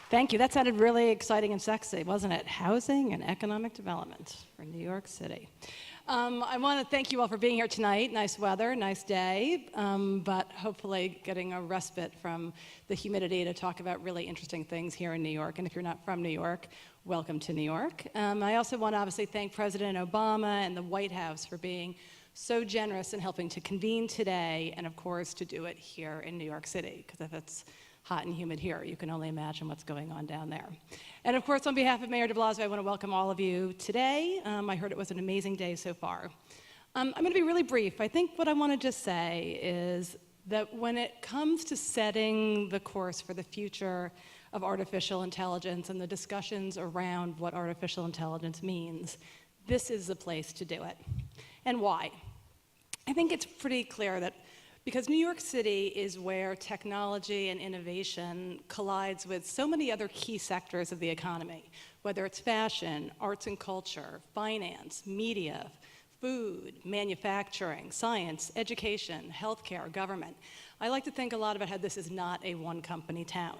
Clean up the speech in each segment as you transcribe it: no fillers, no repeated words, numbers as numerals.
Thank you. That sounded really exciting and sexy, wasn't it? Housing and economic development for New York City. I want to thank you all for being here tonight. Nice weather, nice day, but hopefully getting a respite from the humidity to talk about really interesting things here in New York. And if you're not from New York, welcome to New York. I also want to obviously thank President Obama and the White House for being so generous in helping to convene today, and of course to do it here in New York City, because if it's hot and humid here, you can only imagine what's going on down there. And of course, on behalf of Mayor de Blasio, I want to welcome all of you today. I heard it was an amazing day so far. I'm going to be really brief. I think what I want to just say is that when it comes to setting the course for the future of artificial intelligence and the discussions around what artificial intelligence means, this is the place to do it. And why? I think it's pretty clear that because New York City is where technology and innovation collides with so many other key sectors of the economy, whether it's fashion, arts and culture, finance, media, food, manufacturing, science, education, healthcare, government. I like to think a lot about how this is not a one-company town.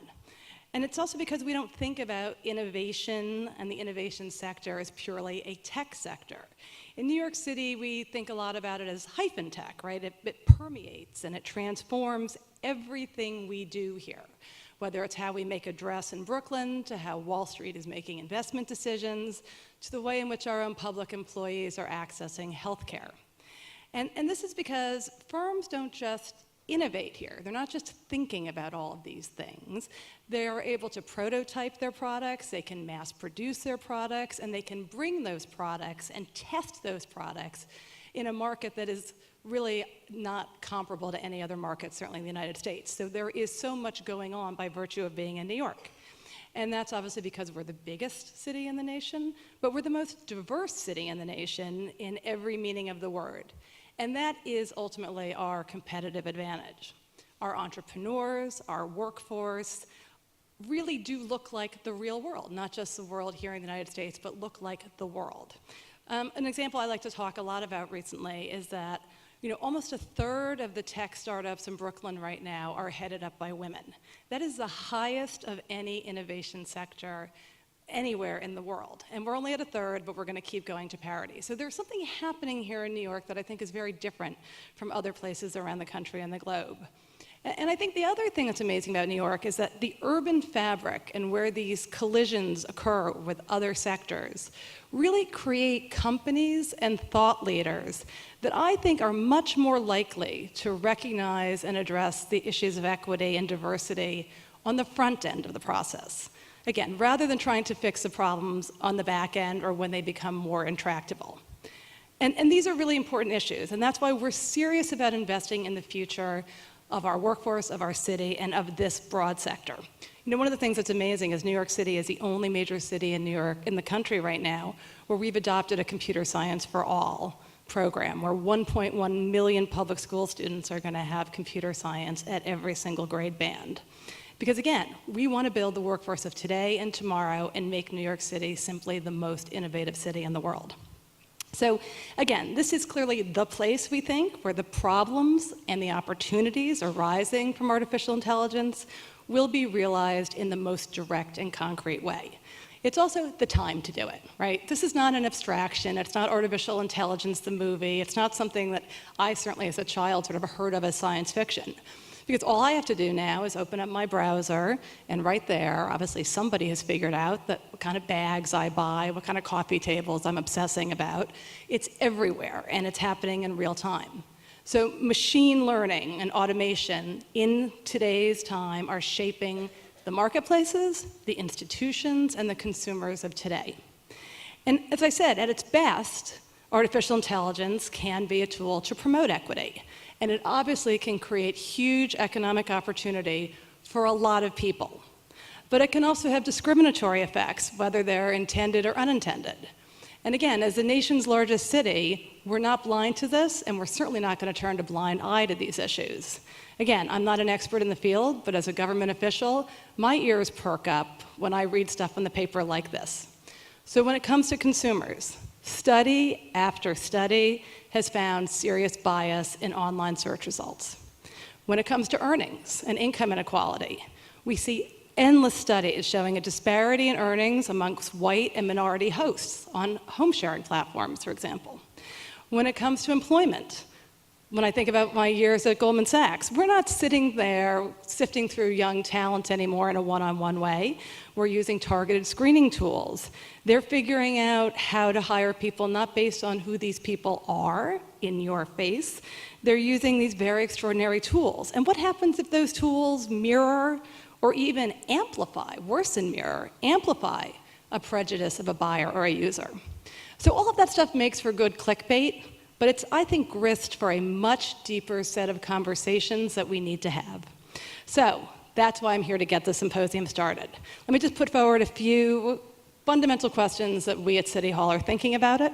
And it's also because we don't think about innovation and the innovation sector as purely a tech sector. In New York City, we think a lot about it as hyphen tech, right? It permeates and it transforms everything we do here, whether it's how we make a dress in Brooklyn, to how Wall Street is making investment decisions, to the way in which our own public employees are accessing healthcare. And this is because firms don't just innovate here. They're not just thinking about all of these things. They are able to prototype their products, they can mass produce their products, and they can bring those products and test those products in a market that is really not comparable to any other market, certainly in the United States. So there is so much going on by virtue of being in New York. And that's obviously because we're the biggest city in the nation, but we're the most diverse city in the nation in every meaning of the word. And that is ultimately our competitive advantage. Our entrepreneurs, our workforce really do look like the real world, not just the world here in the United States, but look like the world. An example I like to talk a lot about recently is that almost a third of the tech startups in Brooklyn right now are headed up by women. That is the highest of any innovation sector anywhere in the world. And we're only at a third, but we're going to keep going to parity. So there's something happening here in New York that I think is very different from other places around the country and the globe. And I think the other thing that's amazing about New York is that the urban fabric and where these collisions occur with other sectors really create companies and thought leaders that I think are much more likely to recognize and address the issues of equity and diversity on the front end of the process. Again, rather than trying to fix the problems on the back end or when they become more intractable. And these are really important issues, and that's why we're serious about investing in the future of our workforce, of our city, and of this broad sector. One of the things that's amazing is New York City is the only major city in the country right now where we've adopted a computer science for all program, where 1.1 million public school students are going to have computer science at every single grade band. Because again, we want to build the workforce of today and tomorrow and make New York City simply the most innovative city in the world. So again, this is clearly the place, we think, where the problems and the opportunities arising from artificial intelligence will be realized in the most direct and concrete way. It's also the time to do it, right? This is not an abstraction. It's not artificial intelligence, the movie. It's not something that I certainly as a child sort of heard of as science fiction. Because all I have to do now is open up my browser, and right there, obviously somebody has figured out that what kind of bags I buy, what kind of coffee tables I'm obsessing about. It's everywhere, and it's happening in real time. So machine learning and automation in today's time are shaping the marketplaces, the institutions, and the consumers of today. And as I said, at its best, artificial intelligence can be a tool to promote equity. And it obviously can create huge economic opportunity for a lot of people. But it can also have discriminatory effects, whether they're intended or unintended. And again, as the nation's largest city, we're not blind to this, and we're certainly not going to turn a blind eye to these issues. Again, I'm not an expert in the field, but as a government official, my ears perk up when I read stuff in the paper like this. So when it comes to consumers, study after study has found serious bias in online search results. When it comes to earnings and income inequality, we see endless studies showing a disparity in earnings amongst white and minority hosts on home sharing platforms, for example. When it comes to employment, when I think about my years at Goldman Sachs, we're not sitting there sifting through young talent anymore in a one-on-one way. We're using targeted screening tools. They're figuring out how to hire people not based on who these people are in your face. They're using these very extraordinary tools. And what happens if those tools mirror or even amplify, worse than mirror, amplify a prejudice of a buyer or a user? So all of that stuff makes for good clickbait, but it's, I think, grist for a much deeper set of conversations that we need to have. So that's why I'm here to get the symposium started. Let me just put forward a few fundamental questions that we at City Hall are thinking about it,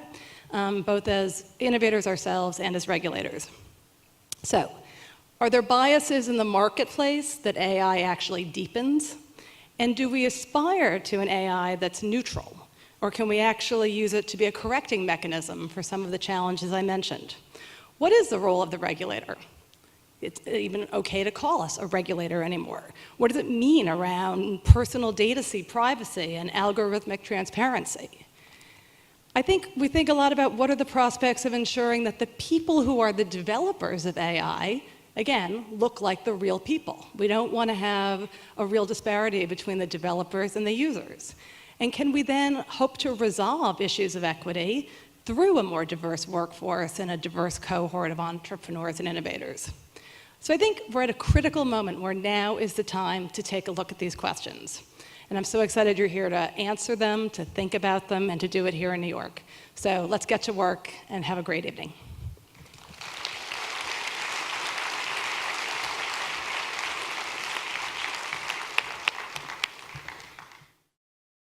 both as innovators ourselves and as regulators. So, are there biases in the marketplace that AI actually deepens? And do we aspire to an AI that's neutral? Or can we actually use it to be a correcting mechanism for some of the challenges I mentioned? What is the role of the regulator? It's even okay to call us a regulator anymore. What does it mean around personal data privacy and algorithmic transparency? I think we think a lot about what are the prospects of ensuring that the people who are the developers of AI, again, look like the real people. We don't want to have a real disparity between the developers and the users. And can we then hope to resolve issues of equity through a more diverse workforce and a diverse cohort of entrepreneurs and innovators? So I think we're at a critical moment where now is the time to take a look at these questions. And I'm so excited you're here to answer them, to think about them, and to do it here in New York. So let's get to work and have a great evening.